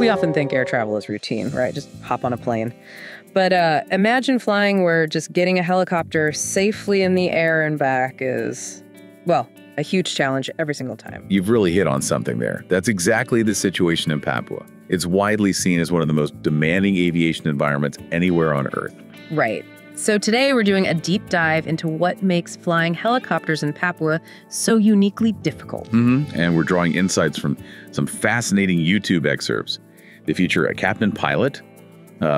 We often think air travel is routine, right? Just hop on a plane. But imagine flying where just getting a helicopter safely in the air and back is, well, a huge challenge every single time. You've really hit on something there. That's exactly the situation in Papua. It's widely seen as one of the most demanding aviation environments anywhere on Earth. Right. So today we're doing a deep dive into what makes flying helicopters in Papua so uniquely difficult. And we're drawing insights from some fascinating YouTube excerpts. They feature a captain pilot,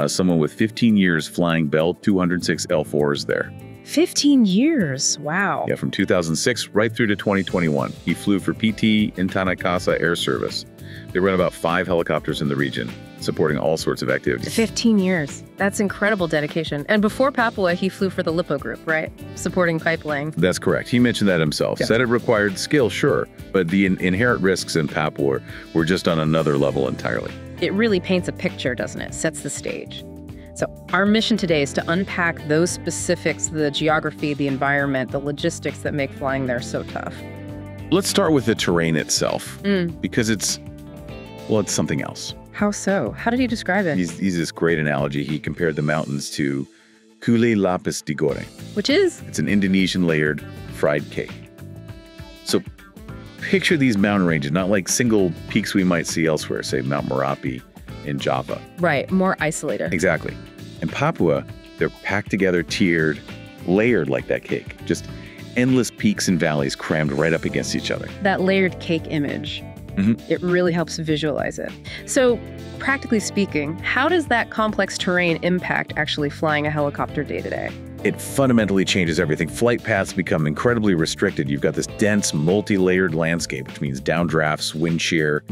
someone with 15 years flying Bell 206 L4s there. 15 years. Wow. Yeah, from 2006 right through to 2021. He flew for PT Intanakasa Air Service. They run about 5 helicopters in the region, supporting all sorts of activities. 15 years. That's incredible dedication. And before Papua, he flew for the Lippo Group, right? Supporting pipelaying. That's correct. He mentioned that himself. Yeah. Said it required skill, sure, but the inherent risks in Papua were just on another level entirely. It really paints a picture, doesn't it? Sets the stage. So our mission today is to unpack those specifics, the geography, the environment, the logistics that make flying there so tough. Let's start with the terrain itself, because it's something else. How so? How did he describe it? He's this great analogy. He compared the mountains to kule lapis di goreng. Which is? It's an Indonesian layered fried cake. So picture these mountain ranges, not like single peaks we might see elsewhere, say Mount Merapi in Java. Right, more isolated. Exactly. In Papua, they're packed together, tiered, layered like that cake. Just endless peaks and valleys crammed right up against each other. That layered cake image. It really helps visualize it. So, practically speaking, how does that complex terrain impact actually flying a helicopter day to day? It fundamentally changes everything. Flight paths become incredibly restricted. You've got this dense, multi-layered landscape, which means downdrafts, wind shear.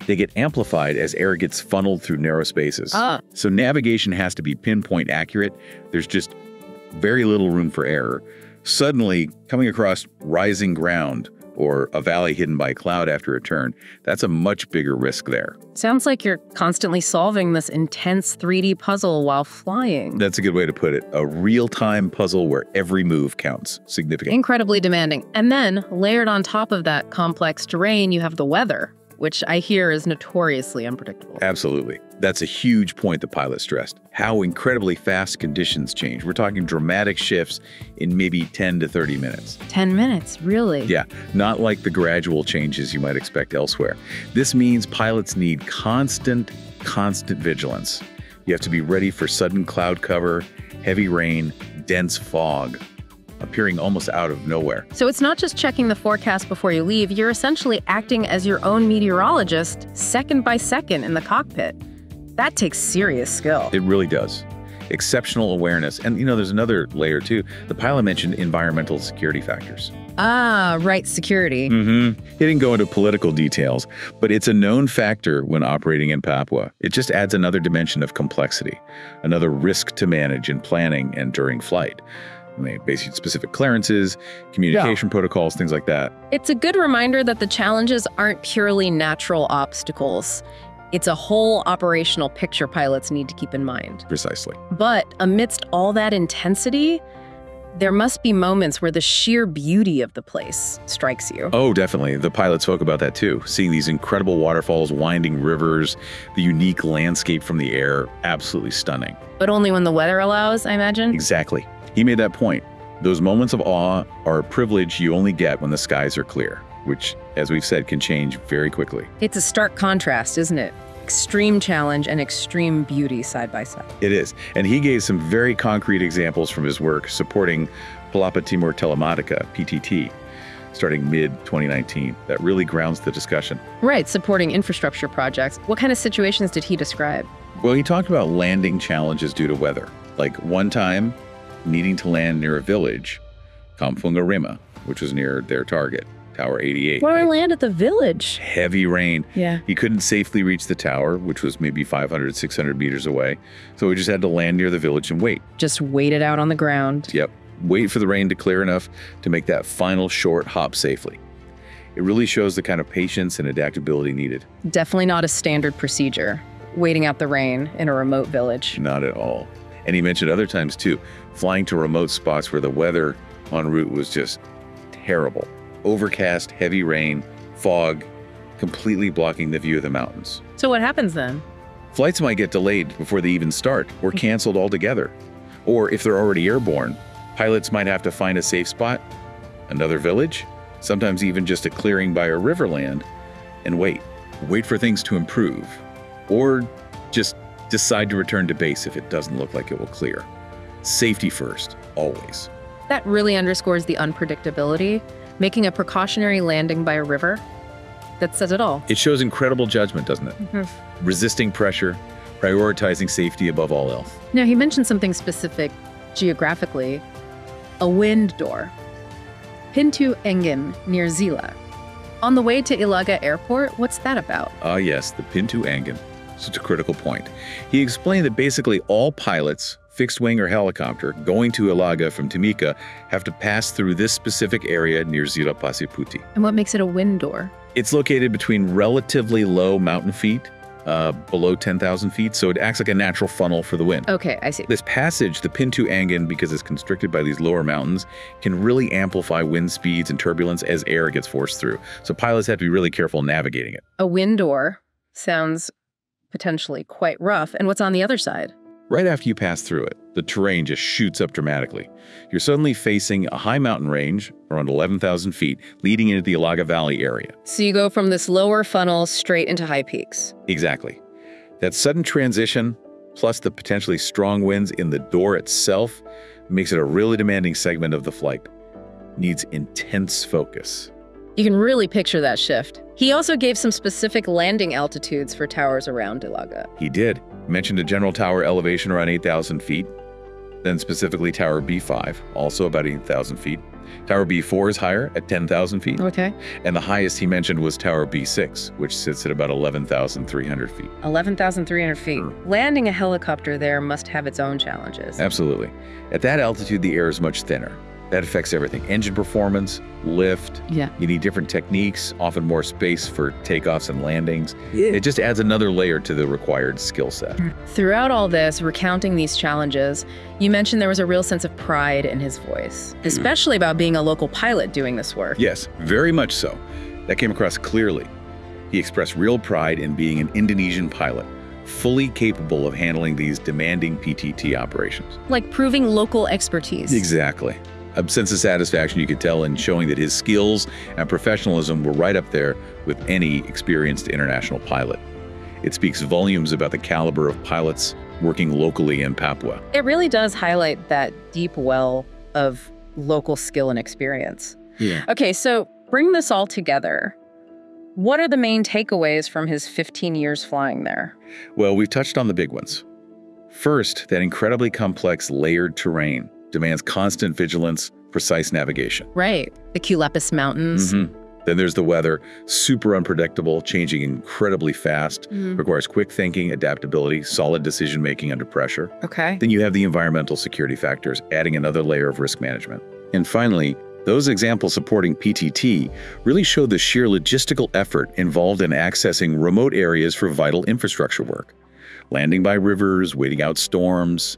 They get amplified as air gets funneled through narrow spaces. So navigation has to be pinpoint accurate. There's just very little room for error. Suddenly, coming across rising ground or a valley hidden by cloud after a turn, that's a much bigger risk there. Sounds like you're constantly solving this intense 3D puzzle while flying. That's a good way to put it. A real-time puzzle where every move counts. Significant. Incredibly demanding. And then, layered on top of that complex terrain, you have the weather, which I hear is notoriously unpredictable. Absolutely. That's a huge point the pilot stressed. How incredibly fast conditions change. We're talking dramatic shifts in maybe 10 to 30 minutes. 10 minutes, really? Yeah, not like the gradual changes you might expect elsewhere. This means pilots need constant vigilance. You have to be ready for sudden cloud cover, heavy rain, dense fog, appearing almost out of nowhere. So it's not just checking the forecast before you leave, you're essentially acting as your own meteorologist, second by second in the cockpit. That takes serious skill. It really does. Exceptional awareness. And there's another layer too. The pilot mentioned environmental security factors. Ah, right, security. He didn't go into political details, but it's a known factor when operating in Papua. It just adds another dimension of complexity, another risk to manage in planning and during flight. Basically specific clearances, communication protocols, things like that. It's a good reminder that the challenges aren't purely natural obstacles. It's a whole operational picture pilots need to keep in mind. Precisely. But amidst all that intensity, there must be moments where the sheer beauty of the place strikes you. Oh, definitely. The pilot spoke about that too. Seeing these incredible waterfalls, winding rivers, the unique landscape from the air, absolutely stunning. But only when the weather allows, I imagine? Exactly. He made that point. Those moments of awe are a privilege you only get when the skies are clear, which, as we've said, can change very quickly. It's a stark contrast, isn't it? Extreme challenge and extreme beauty side by side. It is. And he gave some very concrete examples from his work supporting Palapa Timur Telematica, PTT, starting mid-2019. That really grounds the discussion. Right, supporting infrastructure projects. What kind of situations did he describe? Well, he talked about landing challenges due to weather. Like one time, needing to land near a village, Kampungarima, which was near their target, Tower 88. Why did I land at the village? Heavy rain. Yeah. He couldn't safely reach the tower, which was maybe 500, 600 meters away. So he just had to land near the village and wait. Just wait it out on the ground. Yep. Wait for the rain to clear enough to make that final short hop safely. It really shows the kind of patience and adaptability needed. Definitely not a standard procedure, waiting out the rain in a remote village. Not at all. And he mentioned other times too, flying to remote spots where the weather en route was just terrible. Overcast, heavy rain, fog, completely blocking the view of the mountains. So what happens then? Flights might get delayed before they even start or canceled altogether. Or if they're already airborne, pilots might have to find a safe spot, another village, sometimes even just a clearing by a riverland, and wait. Wait for things to improve. Or just decide to return to base if it doesn't look like it will clear. Safety first, always. That really underscores the unpredictability. Making a precautionary landing by a river, that says it all. It shows incredible judgment, doesn't it? Resisting pressure, prioritizing safety above all else. Now, he mentioned something specific geographically, a wind door. Pintu Engin near Zila. On the way to Ilaga Airport, what's that about? Yes, the Pintu Engin. Such a critical point. He explained that basically all pilots, fixed wing or helicopter, going to Ilaga from Timika have to pass through this specific area near Zila Pasiputi. And what makes it a wind door? It's located between relatively low mountain feet, below 10,000 feet, so it acts like a natural funnel for the wind. Okay, I see. This passage, the Pintu Engin, because it's constricted by these lower mountains, can really amplify wind speeds and turbulence as air gets forced through. So pilots have to be really careful navigating it. A wind door sounds potentially quite rough. And what's on the other side? Right after you pass through it, the terrain just shoots up dramatically. You're suddenly facing a high mountain range, around 11,000 feet, leading into the Ilaga Valley area. So you go from this lower funnel straight into high peaks. Exactly. That sudden transition, plus the potentially strong winds in the door itself, makes it a really demanding segment of the flight. Needs intense focus. You can really picture that shift. He also gave some specific landing altitudes for towers around Ilaga. He did. Mentioned a general tower elevation around 8,000 feet, then specifically Tower B5, also about 8,000 feet. Tower B4 is higher at 10,000 feet. Okay. And the highest he mentioned was Tower B6, which sits at about 11,300 feet. 11,300 feet. Landing a helicopter there must have its own challenges. Absolutely. At that altitude, the air is much thinner. That affects everything. Engine performance, lift. Yeah. You need different techniques, often more space for takeoffs and landings. Yeah. It just adds another layer to the required skill set. Throughout all this, recounting these challenges, you mentioned there was a real sense of pride in his voice, especially about being a local pilot doing this work. Yes, very much so. That came across clearly. He expressed real pride in being an Indonesian pilot, fully capable of handling these demanding PTT operations. Like proving local expertise. Exactly. A sense of satisfaction you could tell in showing that his skills and professionalism were right up there with any experienced international pilot. It speaks volumes about the caliber of pilots working locally in Papua. It really does highlight that deep well of local skill and experience. Yeah. Okay, so bring this all together. What are the main takeaways from his 15 years flying there? Well, we've touched on the big ones. First, that incredibly complex layered terrain demands constant vigilance, precise navigation. Right. The Culepus Mountains. Then there's the weather, super unpredictable, changing incredibly fast, requires quick thinking, adaptability, solid decision-making under pressure. Okay. Then you have the environmental security factors, adding another layer of risk management. And finally, those examples supporting PTT really show the sheer logistical effort involved in accessing remote areas for vital infrastructure work. Landing by rivers, waiting out storms.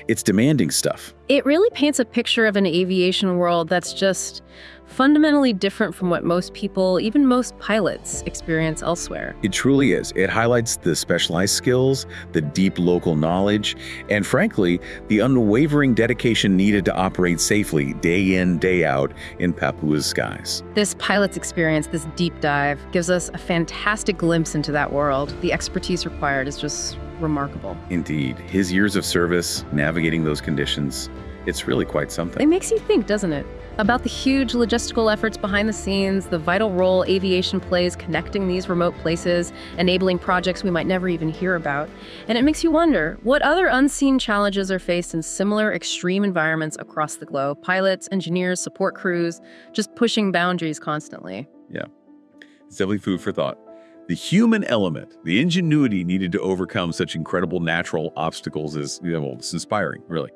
It's demanding stuff. It really paints a picture of an aviation world that's just fundamentally different from what most people, even most pilots, experience elsewhere. It truly is. It highlights the specialized skills, the deep local knowledge, and frankly, the unwavering dedication needed to operate safely day in, day out in Papua's skies. This pilot's experience, this deep dive, gives us a fantastic glimpse into that world. The expertise required is just remarkable. Indeed. His years of service, navigating those conditions, it's really quite something. It makes you think, doesn't it? About the huge logistical efforts behind the scenes, the vital role aviation plays connecting these remote places, enabling projects we might never even hear about. And it makes you wonder, what other unseen challenges are faced in similar extreme environments across the globe? Pilots, engineers, support crews, just pushing boundaries constantly. Yeah. It's definitely food for thought. The human element, the ingenuity needed to overcome such incredible natural obstacles is, well, it's inspiring, really.